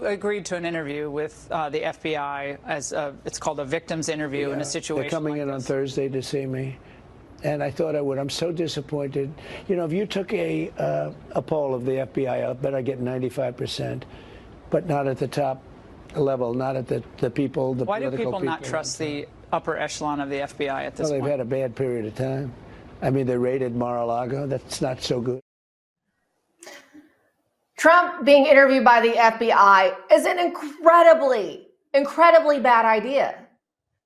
agreed to an interview with the FBI it's called a victim's interview in a situation. They're coming in on Thursday to see me, and I thought I would. I'm so disappointed. You know, if you took a poll of the FBI, I bet I get 95%, but not at the top level, not at the people, the Why do political people not trust the upper echelon of the FBI at this point? Well, they've had a bad period of time. I mean, they raided Mar-a-Lago. That's not so good. Trump being interviewed by the FBI is an incredibly bad idea.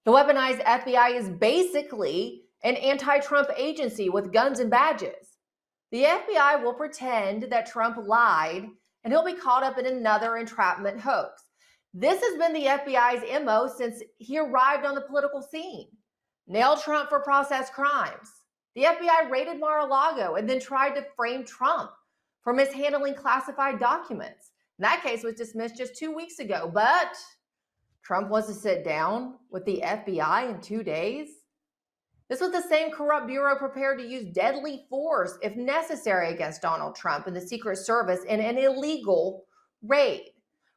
The weaponized FBI is basically an anti-Trump agency with guns and badges. The FBI will pretend that Trump lied and he'll be caught up in another entrapment hoax. This has been the FBI's MO since he arrived on the political scene. Nail Trump for processed crimes. The FBI raided Mar-a-Lago and then tried to frame Trump for mishandling classified documents. That case was dismissed just 2 weeks ago, but Trump wants to sit down with the FBI in 2 days? This was the same corrupt bureau prepared to use deadly force if necessary against Donald Trump and the Secret Service in an illegal raid.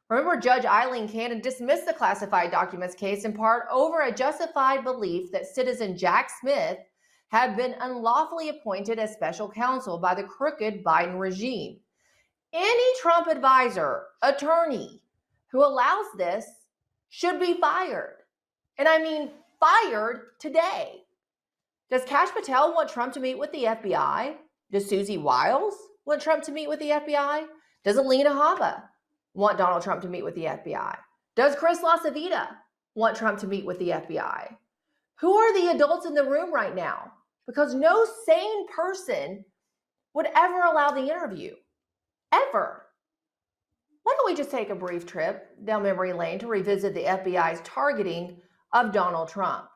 Remember, Judge Eileen Cannon dismissed the classified documents case in part over a justified belief that citizen Jack Smith had been unlawfully appointed as special counsel by the crooked Biden regime. Any Trump advisor, attorney who allows this should be fired. And I mean fired today. Does Kash Patel want Trump to meet with the FBI? Does Susie Wiles want Trump to meet with the FBI? Does Alina Habba want Donald Trump to meet with the FBI? Does Chris LaCivita want Trump to meet with the FBI? Who are the adults in the room right now? Because no sane person would ever allow the interview. Ever. Why don't we just take a brief trip down memory lane to revisit the FBI's targeting of Donald Trump?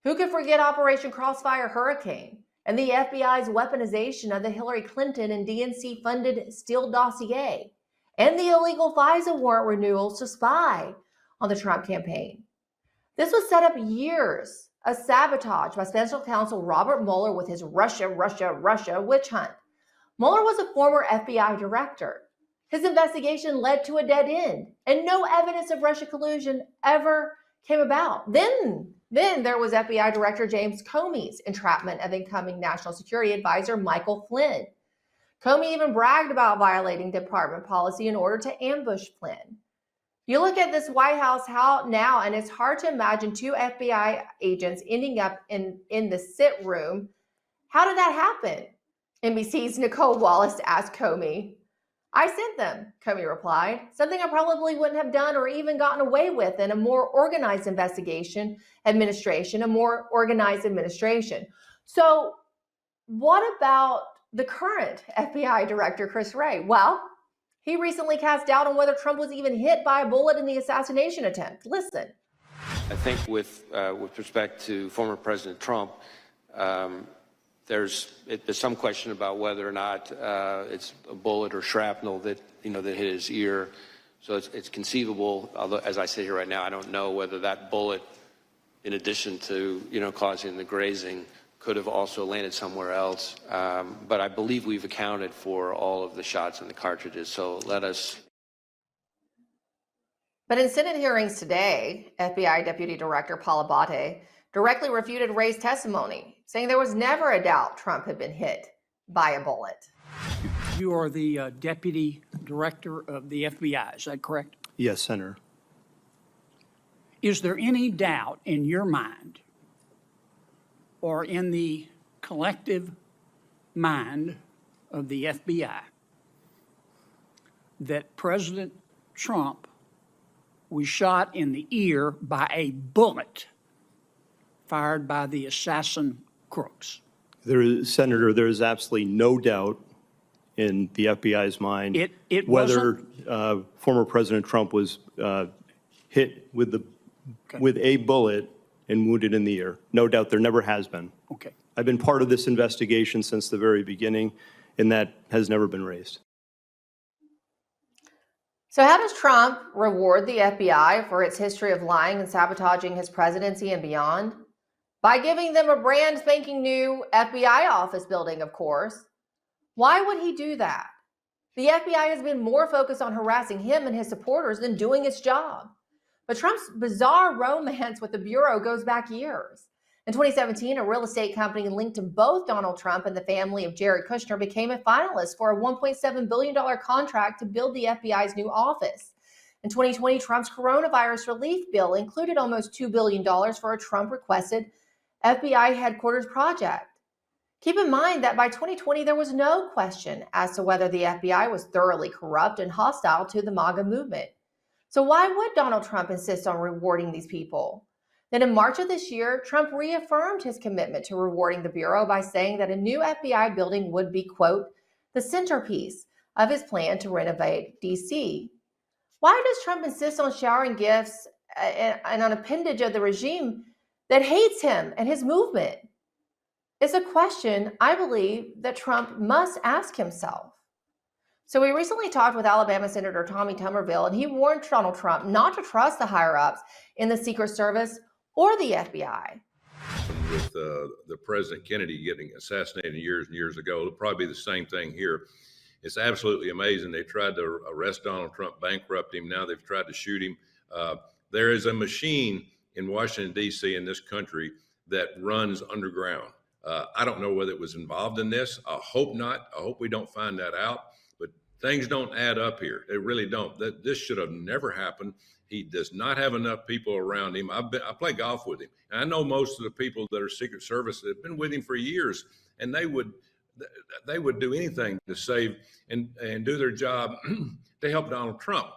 Who could forget Operation Crossfire Hurricane and the FBI's weaponization of the Hillary Clinton and DNC-funded Steele dossier and the illegal FISA warrant renewals to spy on the Trump campaign? This was set up years of sabotage by special counsel Robert Mueller with his Russia witch hunt. Mueller was a former FBI director. His investigation led to a dead end, and no evidence of Russia collusion ever came about. Then there was FBI Director James Comey's entrapment of incoming National Security Advisor Michael Flynn. Comey even bragged about violating department policy in order to ambush Flynn. You look at this White House now, and it's hard to imagine two FBI agents ending up in the sit room. How did that happen? NBC's Nicole Wallace asked Comey. I sent them, Comey replied. Something I probably wouldn't have done or even gotten away with in a more organized administration. So what about the current FBI director, Chris Wray? Well, he recently cast doubt on whether Trump was even hit by a bullet in the assassination attempt. Listen. I think with respect to former President Trump, there's some question about whether or not it's a bullet or shrapnel that hit his ear. So it's conceivable. Although, as I sit here right now, I don't know whether that bullet, in addition to causing the grazing, could have also landed somewhere else. But I believe we've accounted for all of the shots and the cartridges. So let us. But in Senate hearings today, FBI Deputy Director Paul Abate directly refuted Wray's testimony, saying there was never a doubt Trump had been hit by a bullet. You are the Deputy Director of the FBI, is that correct? Yes, Senator. Is there any doubt in your mind or in the collective mind of the FBI that President Trump was shot in the ear by a bullet fired by the assassin crooks? Senator, there is absolutely no doubt in the FBI's mind whether former President Trump was hit with a bullet and wounded in the ear. No doubt, there never has been. Okay. I've been part of this investigation since the very beginning, and that has never been raised. So how does Trump reward the FBI for its history of lying and sabotaging his presidency and beyond? By giving them a brand spanking new FBI office building, of course. Why would he do that? The FBI has been more focused on harassing him and his supporters than doing its job. But Trump's bizarre romance with the Bureau goes back years. In 2017, a real estate company linked to both Donald Trump and the family of Jared Kushner became a finalist for a $1.7 billion contract to build the FBI's new office. In 2020, Trump's coronavirus relief bill included almost $2 billion for a Trump-requested FBI headquarters project. Keep in mind that by 2020, there was no question as to whether the FBI was thoroughly corrupt and hostile to the MAGA movement. So why would Donald Trump insist on rewarding these people? Then in March of this year, Trump reaffirmed his commitment to rewarding the Bureau by saying that a new FBI building would be, quote, the centerpiece of his plan to renovate D.C. Why does Trump insist on showering gifts and an appendage of the regime that hates him and his movement? It's a question I believe that Trump must ask himself. So we recently talked with Alabama Senator Tommy Tuberville, and he warned Donald Trump not to trust the higher-ups in the Secret Service or the FBI. With the President Kennedy getting assassinated years and years ago, it'll probably be the same thing here. It's absolutely amazing. They tried to arrest Donald Trump, bankrupt him. Now they've tried to shoot him. There is a machine in Washington, D.C., in this country that runs underground. I don't know whether it was involved in this. I hope not. I hope we don't find that out. But things don't add up here. They really don't. This should have never happened. He does not have enough people around him. I play golf with him. And I know most of the people that are Secret Service that have been with him for years, and they would do anything to save and do their job to help Donald Trump.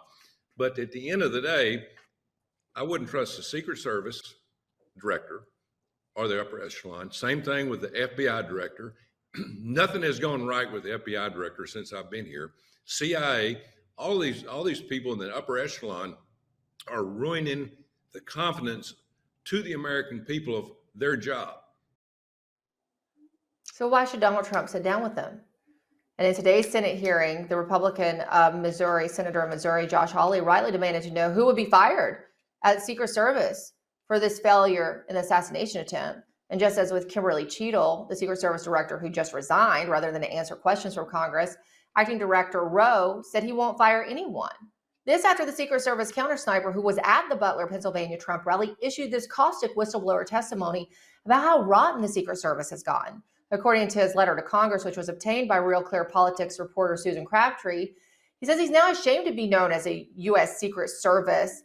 But at the end of the day, I wouldn't trust the Secret Service director or the upper echelon. Same thing with the FBI director. Nothing has gone right with the FBI director since I've been here. CIA, all these people in the upper echelon are ruining the confidence to the American people of their job. So why should Donald Trump sit down with them? And in today's Senate hearing, the Republican Senator of Missouri, Josh Hawley, rightly demanded to know who would be fired at the Secret Service for this failure in the assassination attempt. And just as with Kimberly Cheadle, the Secret Service director who just resigned rather than to answer questions from Congress, Acting Director Rowe said he won't fire anyone. This after the Secret Service counter sniper who was at the Butler, Pennsylvania Trump rally issued this caustic whistleblower testimony about how rotten the Secret Service has gotten. According to his letter to Congress, which was obtained by Real Clear Politics reporter Susan Crabtree, he says he's now ashamed to be known as a U.S. Secret Service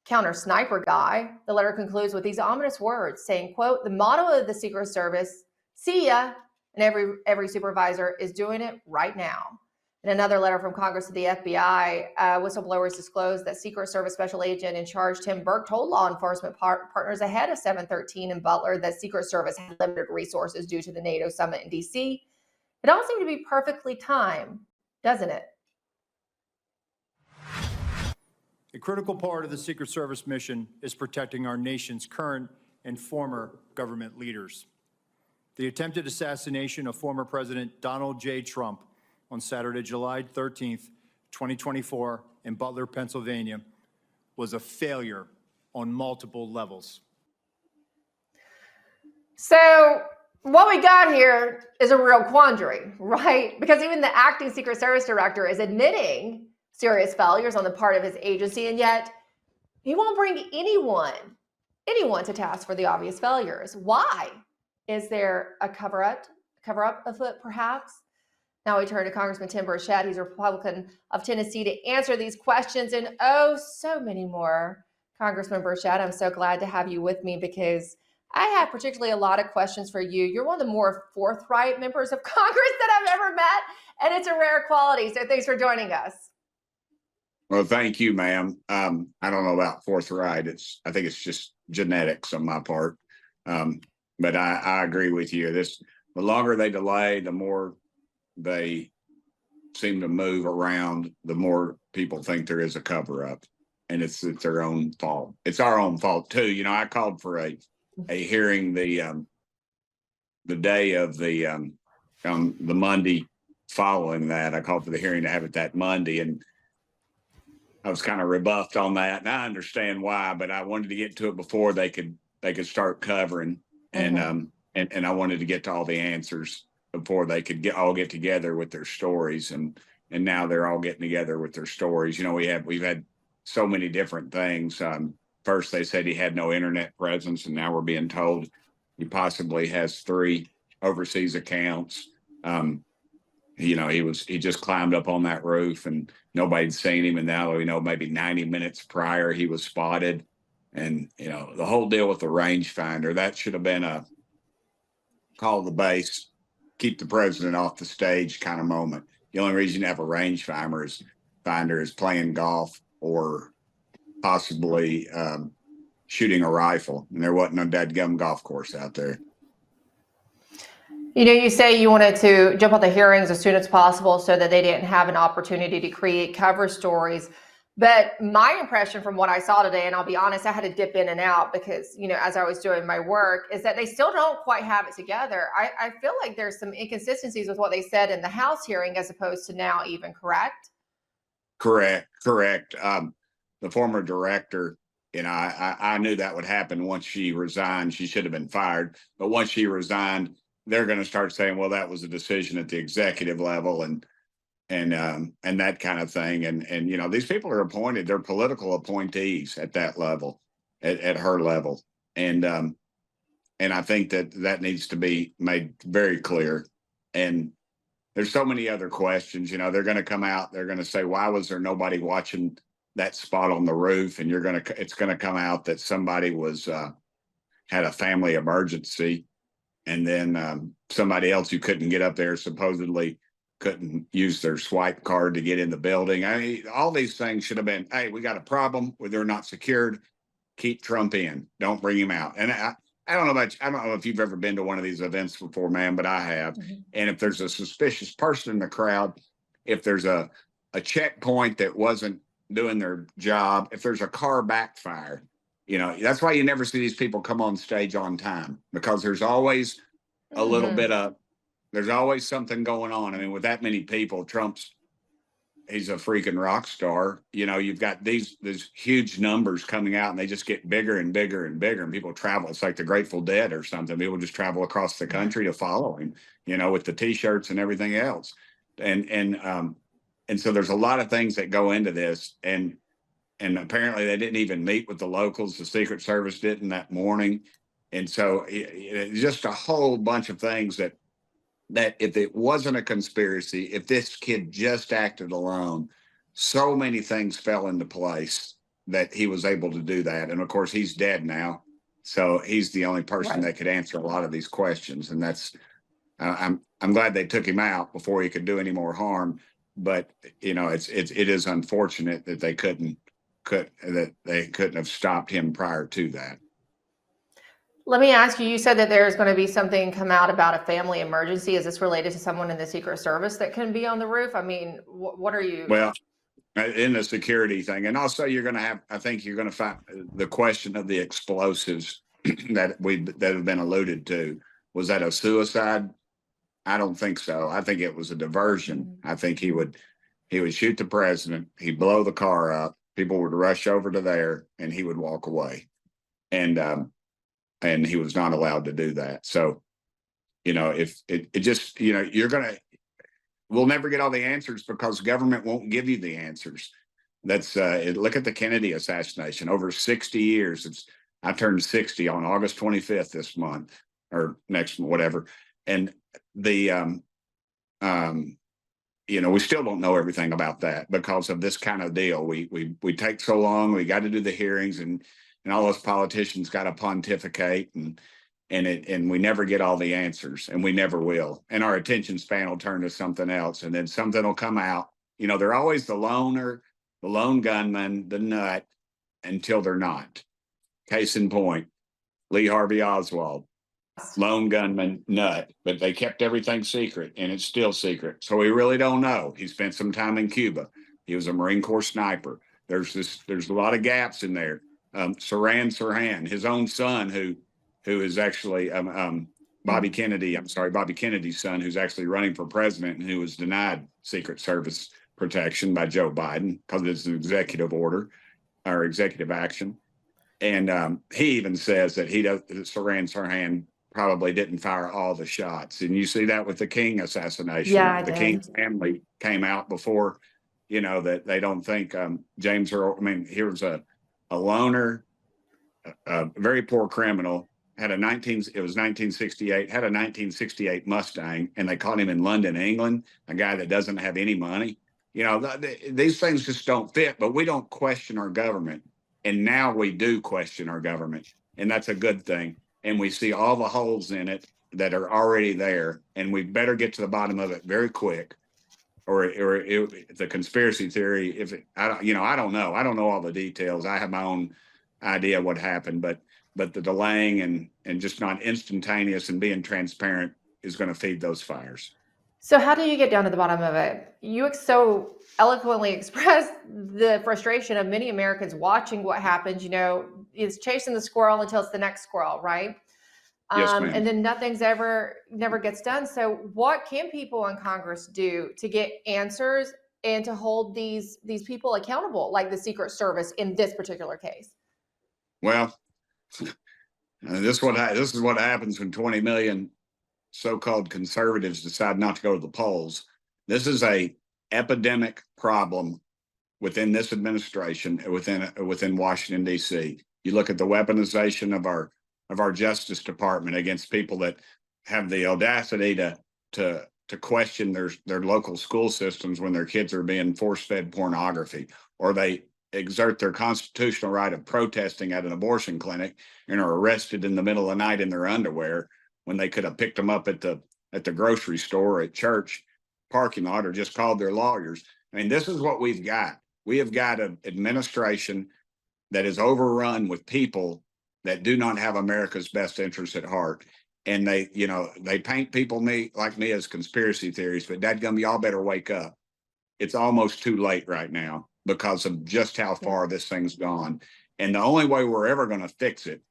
counter sniper guy. The letter concludes with these ominous words saying, quote, the motto of the Secret Service, see ya, and every supervisor is doing it right now. In another letter from Congress to the FBI, whistleblowers disclosed that Secret Service Special Agent in charge Tim Burke told law enforcement partners ahead of 7/13 in Butler that Secret Service had limited resources due to the NATO summit in D.C. It all seemed to be perfectly timed, doesn't it? A critical part of the Secret Service mission is protecting our nation's current and former government leaders. The attempted assassination of former President Donald J. Trump on Saturday, July 13th, 2024, in Butler, Pennsylvania, was a failure on multiple levels. So what we got here is a real quandary, right? Because even the acting Secret Service director is admitting serious failures on the part of his agency, and yet he won't bring anyone to task for the obvious failures. Why? Is there a cover-up afoot, perhaps? Now we turn to Congressman Tim Burchett. He's a Republican of Tennessee to answer these questions and oh, so many more. Congressman Burchett, I'm so glad to have you with me because I have particularly a lot of questions for you. You're one of the more forthright members of Congress that I've ever met, and it's a rare quality. So thanks for joining us. Well, thank you, ma'am. I don't know about forthright. I think it's just genetics on my part. But I agree with you. The longer they delay, the more they seem to move around, the more people think there is a cover-up, and it's their own fault. It's our own fault too. You know, I called for a hearing the day of the Monday following that. I called for the hearing to have it that Monday, and I was kind of rebuffed on that, and I understand why, but I wanted to get to it before they could start covering, and I wanted to get to all the answers before they could all get together with their stories and and now they're all getting together with their stories. You know, we've had so many different things. First, they said he had no internet presence, and now we're being told he possibly has 3 overseas accounts. You know, he just climbed up on that roof and nobody'd seen him. And now we know maybe 90 minutes prior he was spotted. And, you know, the whole deal with the rangefinder, that should have been a call the base, keep the president off the stage kind of moment. The only reason you have a rangefinder is playing golf or possibly shooting a rifle. And there wasn't no dadgum golf course out there. You know, you say you wanted to jump on the hearings as soon as possible so that they didn't have an opportunity to create cover stories. But my impression from what I saw today, and I'll be honest, I had to dip in and out because, you know, as I was doing my work, is that they still don't quite have it together. I feel like there's some inconsistencies with what they said in the House hearing as opposed to now even, correct? Correct. The former director, you know, I knew that would happen once she resigned. She should have been fired. But once she resigned, they're going to start saying, well, that was a decision at the executive level and that kind of thing. And, you know, these people are appointed, they're political appointees at that level, at her level. And I think that needs to be made very clear. And there's so many other questions, you know, they're going to come out, they're going to say, why was there nobody watching that spot on the roof? And it's going to come out that somebody had a family emergency. And then somebody else who couldn't get up there supposedly couldn't use their swipe card to get in the building. I mean, all these things should have been, hey, we got a problem where they're not secured. Keep Trump in. Don't bring him out. And I don't know I don't know if you've ever been to one of these events before, ma'am, but I have. Mm-hmm. And if there's a suspicious person in the crowd, if there's a checkpoint that wasn't doing their job, if there's a car backfire, you know, that's why you never see these people come on stage on time, because there's always a little bit of, there's always something going on. I mean, with that many people, he's a freaking rock star. You know, you've got these huge numbers coming out and they just get bigger and bigger and bigger, and people travel. It's like the Grateful Dead or something. People just travel across the country to follow him, you know, with the T-shirts and everything else. And so there's a lot of things that go into this. And apparently they didn't even meet with the locals. The Secret Service didn't that morning. And so it's just a whole bunch of things that if it wasn't a conspiracy, if this kid just acted alone, so many things fell into place that he was able to do that. And of course, he's dead now. So he's the only person that could answer a lot of these questions. And that's, I'm glad they took him out before he could do any more harm. But, you know, it is unfortunate that they couldn't have stopped him prior to that. Let me ask you, you said that there's going to be something come out about a family emergency. Is this related to someone in the Secret Service that can be on the roof? I mean, what are you? Well, in the security thing. And also I think you're going to find the question of the explosives that have been alluded to. Was that a suicide? I don't think so. I think it was a diversion. Mm-hmm. I think he would shoot the president. He'd blow the car up. People would rush over to there and he would walk away. And he was not allowed to do that. So, you know, if it just, you know, we'll never get all the answers because government won't give you the answers. That's look at the Kennedy assassination. Over 60 years. I turned 60 on August 25th this month or next, whatever. And the, you know, we still don't know everything about that because of this kind of deal. We take so long. We got to do the hearings and all those politicians got to pontificate and we never get all the answers, and we never will. And our attention span will turn to something else, and then something will come out. You know, they're always the loner, the lone gunman, the nut, until they're not. Case in point, Lee Harvey Oswald, lone gunman, nut, but they kept everything secret, and it's still secret. So we really don't know. He spent some time in Cuba. He was a Marine Corps sniper. There's a lot of gaps in there. Sirhan, his own son, who is actually Bobby Kennedy's son, who's actually running for president and who was denied Secret Service protection by Joe Biden because it's an executive order or executive action. And he even says that Sirhan probably didn't fire all the shots. And you see that with the King assassination. Yeah, I the did. King family came out before, that they don't think James Earl, he was a loner, a very poor criminal, it was 1968, had a 1968 Mustang, and they caught him in London, England, a guy that doesn't have any money. These things just don't fit, but we don't question our government. And now we do question our government, and that's a good thing. And we see all the holes in it that are already there, and we better get to the bottom of it very quick. Or the conspiracy theory, I don't know. I don't know all the details. I have my own idea what happened, but the delaying and just not instantaneous and being transparent is going to feed those fires. So how do you get down to the bottom of it? You so eloquently expressed the frustration of many Americans watching what happens. It's chasing the squirrel until it's the next squirrel, right? Yes, ma'am. And then never gets done. So what can people in Congress do to get answers and to hold these people accountable, like the Secret Service in this particular case? Well, this is what happens when 20 million so-called conservatives decide not to go to the polls. This is a epidemic problem within this administration, within Washington, D.C. You look at the weaponization of our Justice Department against people that have the audacity to question their local school systems when their kids are being force-fed pornography, or they exert their constitutional right of protesting at an abortion clinic and are arrested in the middle of the night in their underwear when they could have picked them up at the grocery store, at church parking lot, or just called their lawyers. This is what we've got. We have got an administration that is overrun with people that do not have America's best interests at heart. And they paint people like me as conspiracy theories, but dadgum, y'all better wake up. It's almost too late right now because of just how far this thing's gone. And the only way we're ever going to fix it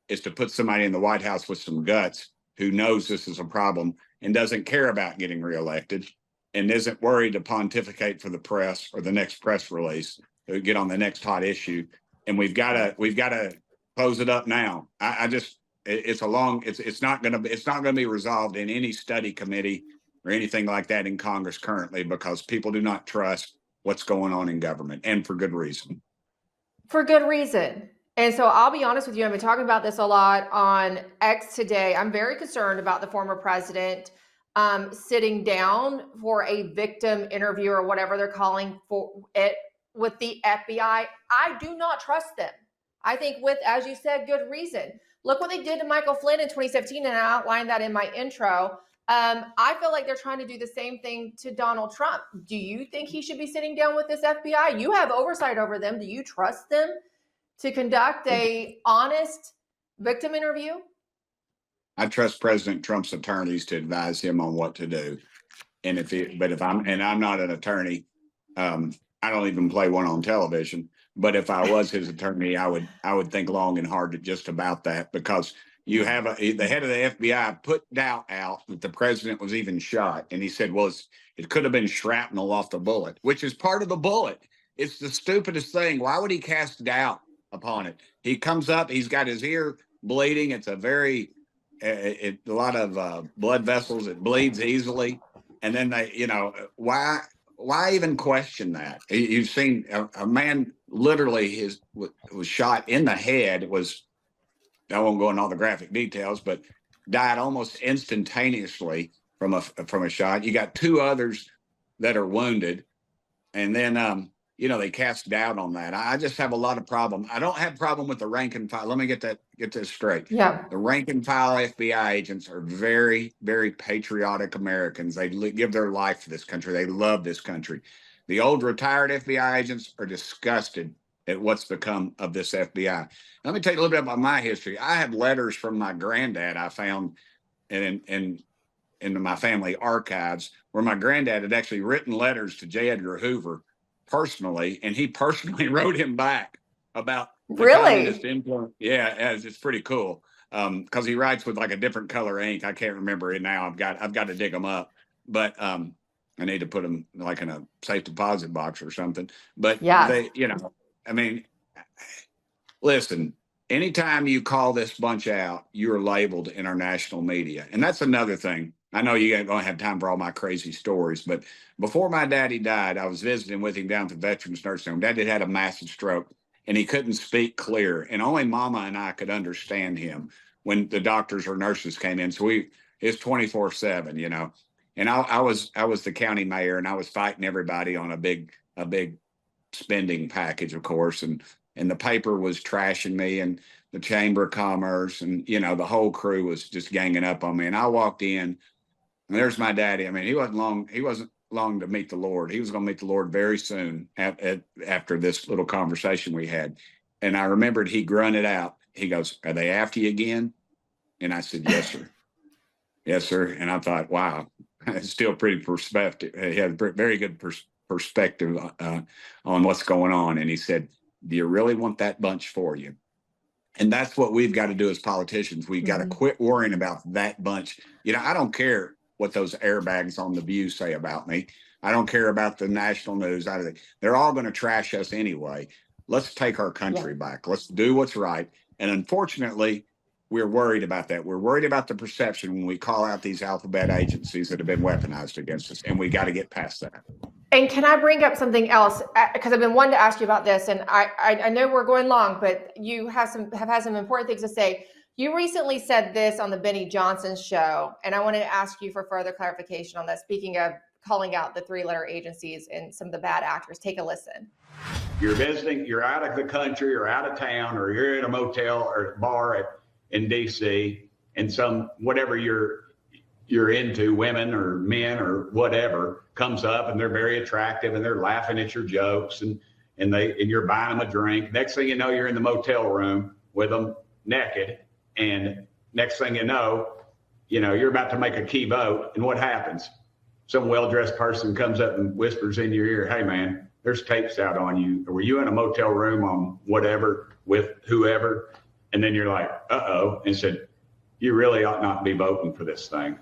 is to put somebody in the White House with some guts who knows this is a problem and doesn't care about getting reelected and isn't worried to pontificate for the press or the next press release to get on the next hot issue. And we've got to close it up now. It's not going to be resolved in any study committee or anything like that in Congress currently, because people do not trust what's going on in government, and for good reason. For good reason. And so I'll be honest with you, I've been talking about this a lot on X today. I'm very concerned about the former president sitting down for a victim interview, or whatever they're calling for it, with the FBI. I do not trust them. I think with, as you said, good reason. Look what they did to Michael Flynn in 2017, and I outlined that in my intro. I feel like they're trying to do the same thing to Donald Trump. Do you think he should be sitting down with this FBI? You have oversight over them. Do you trust them to conduct a honest victim interview? I trust President Trump's attorneys to advise him on what to do. And I'm not an attorney. I don't even play one on television. But if I was his attorney, I would think long and hard just about that, because you have the head of the FBI put doubt out that the president was even shot. And he said, well, it could have been shrapnel off the bullet, which is part of the bullet. It's the stupidest thing. Why would he cast doubt upon it? He comes up, he's got his ear bleeding. It's a lot of blood vessels. It bleeds easily. And then why even question that? You've seen a man literally was shot in the head. I won't go into all the graphic details, but died almost instantaneously from a shot. You got two others that are wounded, and then they cast doubt on that. I just have a lot of problem. I don't have problem with the rank and file. Let me get this straight. Yeah. The rank and file FBI agents are very, very patriotic Americans. They give their life for this country. They love this country. The old retired FBI agents are disgusted at what's become of this FBI. Let me tell you a little bit about my history. I have letters from my granddad I found in my family archives, where my granddad had actually written letters to J. Edgar Hoover personally, and he personally wrote him back about the communist influence. Yeah, it's pretty cool, because he writes with like a different color ink. I can't remember it now. I've got to dig them up, but I need to put them like in a safe deposit box or something. But yeah, listen, anytime you call this bunch out, you're labeled in our national media. And that's another thing. I know you ain't going to have time for all my crazy stories, but before my daddy died, I was visiting with him down at the Veterans Nursing Home. Daddy had a massive stroke and he couldn't speak clear. And only Mama and I could understand him when the doctors or nurses came in. So it's 24/7, you know. And I was the county mayor, and I was fighting everybody on a big spending package, of course. And the paper was trashing me, and the Chamber of Commerce, and, you know, the whole crew was just ganging up on me. And I walked in, and there's my daddy. I mean, he wasn't long to meet the Lord. He was going to meet the Lord very soon after this little conversation we had. And I remembered he grunted out. He goes, "Are they after you again?" And I said, "Yes, sir." "Yes, sir." And I thought, wow, it's still pretty perspective. He had very good perspective on what's going on. And he said, "Do you really want that bunch for you?" And that's what we've got to do as politicians. We've got to quit worrying about that bunch. You know, I don't care what those airbags on The View say about me. I don't care about the national news. They're all going to trash us anyway. Let's take our country back. Let's do what's right. And unfortunately, we're worried about that. We're worried about the perception when we call out these alphabet agencies that have been weaponized against us. And we got to get past that. And can I bring up something else? Because I've been wanting to ask you about this, and I know we're going long, but you have had some important things to say. You recently said this on the Benny Johnson show, and I wanted to ask you for further clarification on that. Speaking of calling out the three-letter agencies and some of the bad actors, take a listen. You're visiting, you're out of the country or out of town, or you're in a motel or bar in DC, and whatever you're into, women or men or whatever, comes up and they're very attractive and they're laughing at your jokes and you're buying them a drink. Next thing you know, you're in the motel room with them naked, and next thing you know, you're about to make a key vote, and what happens? Some well-dressed person comes up and whispers in your ear, "Hey man, there's tapes out on you. Were you in a motel room on whatever with whoever?" And then you're like, "Uh-oh," and said, "You really ought not be voting for this thing."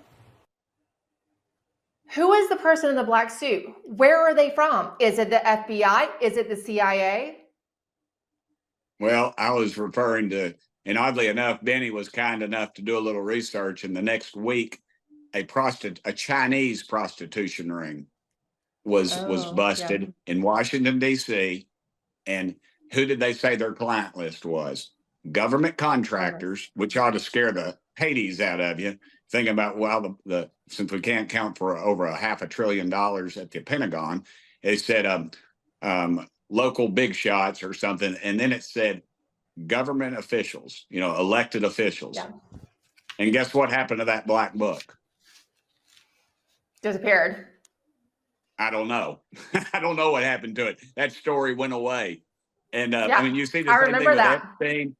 Who is the person in the black suit? Where are they from? Is it the FBI? Is it the CIA? Well, I was referring to, and oddly enough, Benny was kind enough to do a little research, and the next week, a Chinese prostitution ring was busted in Washington, D.C. And who did they say their client list was? Government contractors, which ought to scare the Hades out of you. Thinking about, well, since we can't count for over $500 billion at the Pentagon, it said local big shots or something, and then it said government officials, elected officials. Yeah. And guess what happened to that black book? Disappeared. I don't know. I don't know what happened to it. That story went away. And I mean, you see the same thing with Epstein.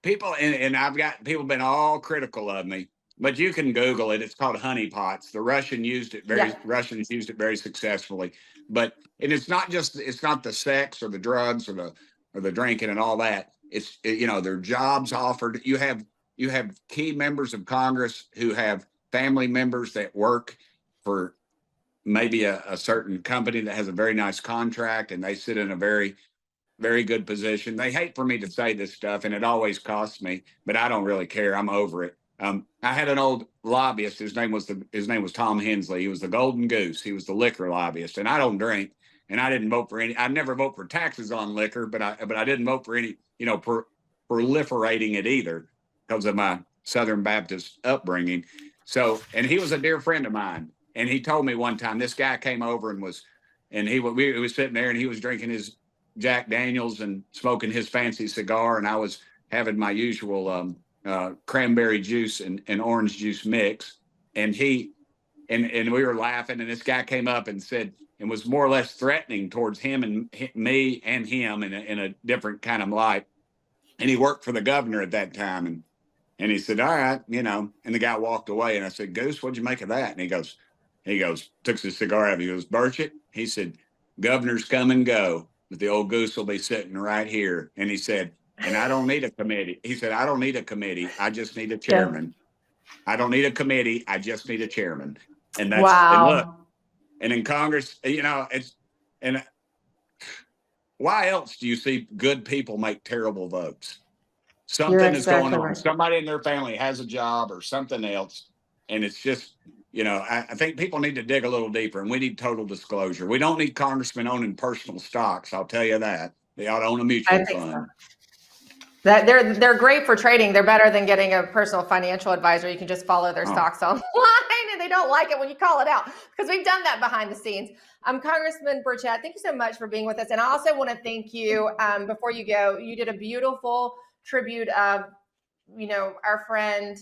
People, and I've got people been all critical of me, but you can Google it. It's called honeypots. The Russians used it very successfully. But it's not the sex or the drugs or the drinking and all that. It's their jobs offered. You have key members of Congress who have family members that work for maybe a certain company that has a very nice contract, and they sit in a very, very good position. They hate for me to say this stuff, and it always costs me, but I don't really care. I'm over it. I had an old lobbyist. His name was Tom Hensley. He was the Golden Goose. He was the liquor lobbyist, and I don't drink, and I didn't vote for any. I never vote for taxes on liquor, but I didn't vote for any, proliferating it either because of my Southern Baptist upbringing. So, and he was a dear friend of mine, and he told me one time this guy came over and we was sitting there, and he was drinking his Jack Daniels and smoking his fancy cigar, and I was having my usual cranberry juice and orange juice mix, and we were laughing, and this guy came up and said, and was more or less threatening towards him and me and him in a different kind of light, and he worked for the governor at that time, and he said, "All right, and the guy walked away, and I said, "Goose, what'd you make of that?" And he goes, took his cigar out, he goes, "Burchett," he said, "governors come and go, but the old goose will be sitting right here." And he said, "And I don't need a committee." He said, "I don't need a committee. I just need a chairman. I don't need a committee. I just need a chairman." And that's, and look, and in Congress, why else do you see good people make terrible votes? Something is going exactly on. right. Somebody in their family has a job or something else. And it's just, I think people need to dig a little deeper, and we need total disclosure. We don't need congressmen owning personal stocks. I'll tell you that. They ought to own a mutual I think fund. so. That they're great for trading. They're better than getting a personal financial advisor. You can just follow their stocks online, and they don't like it when you call it out, because we've done that behind the scenes. Congressman Burchett, thank you so much for being with us. And I also want to thank you, before you go, you did a beautiful tribute of, our friend,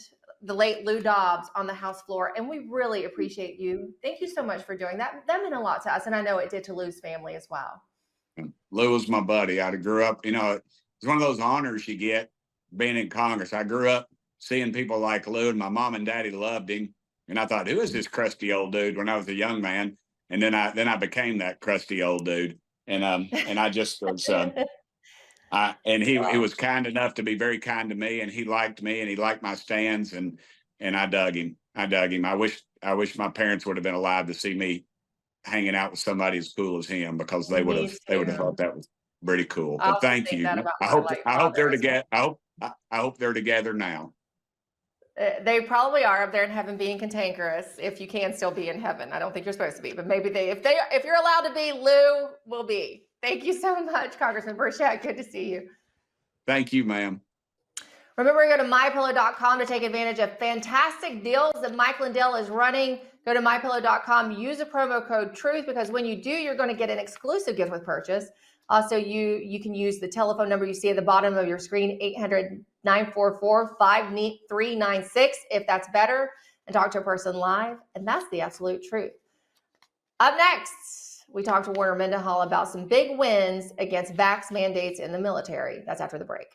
the late Lou Dobbs, on the House floor. And we really appreciate you. Thank you so much for doing that. That meant a lot to us. And I know it did to Lou's family as well. Lou was my buddy. I grew up, it's one of those honors you get being in Congress. I grew up seeing people like Lou, and my mom and daddy loved him. And I thought, who is this crusty old dude, when I was a young man? And then I became that crusty old dude. And I just was, and he was kind enough to be very kind to me, and he liked me, and he liked my stands, and I dug him. I wish my parents would have been alive to see me hanging out with somebody as cool as him, because they would have thought that was pretty cool. But thank you. I hope they're together. I hope they're together now. They probably are up there in heaven being cantankerous, if you can still be in heaven. I don't think you're supposed to be, but maybe if you're allowed to be, Lou will be. Thank you so much, Congressman Burchett. Good to see you. Thank you, ma'am. Remember to go to mypillow.com to take advantage of fantastic deals that Mike Lindell is running. Go to mypillow.com, use the promo code TRUTH, because when you do, you're going to get an exclusive gift with purchase. Also, you can use the telephone number you see at the bottom of your screen, 800-944-5396, if that's better, and talk to a person live. And that's the absolute truth. Up next, we talked to Warner Mendenhall about some big wins against vax mandates in the military. That's after the break.